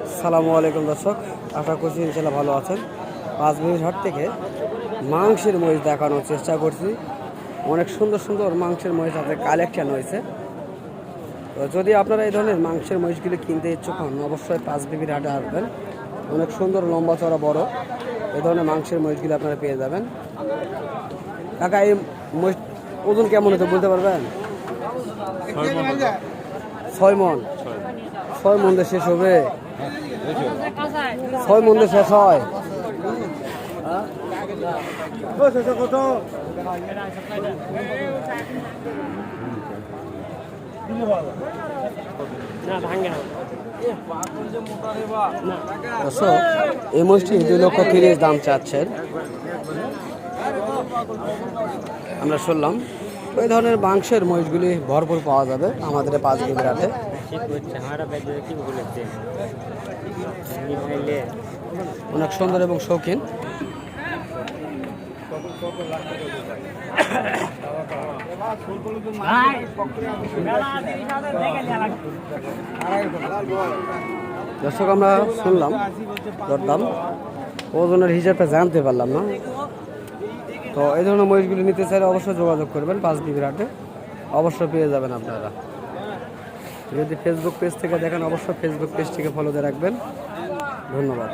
আসসালামু আলাইকুম দর্শক, আশা করছি ইনশাল্লাহ ভালো আছেন। পাঁচবিবির হাট থেকে মাংসের মহিষ দেখানোর চেষ্টা করছি। অনেক সুন্দর সুন্দর মাংসের মহিষ হাতে কালেকশন হয়েছে। তো যদি আপনারা এই ধরনের মাংসের মহিষগুলি কিনতে ইচ্ছুক হন, অবশ্যই পাঁচবিবির হাটে আসবেন। অনেক সুন্দর লম্বা চড়া বড় এই ধরনের মাংসের মহিষগুলি আপনারা পেয়ে যাবেন। কাকা, এই মহিষ ওজন কেমন হতে বলতে পারবেন? 6 মন। 6 মন দিয়ে শেষ হবে? 6 মন দিয়ে শেষ হয়? এই মহিষটি 2,30,000 দাম চাচ্ছেন। আমরা শুনলাম ওই ধরনের মাংসের মহিষগুলি ভরপুর পাওয়া যাবে আমাদের পাঁচবিবির হাটে। অনেক সুন্দর এবং শৌখিন। দর্শক, আমরা শুনলাম দরদাম, ওজনের হিসাবটা জানতে পারলাম না। তো এই ধরনের মহিষগুলি নিতে চাইলে অবশ্যই যোগাযোগ করবেন পাঁচবিবির হাটে, অবশ্যই পেয়ে যাবেন আপনারা। যদি ফেসবুক পেজ থেকে দেখেন, অবশ্যই ফেসবুক পেজটিকে ফলো দিয়ে রাখবেন। ধন্যবাদ।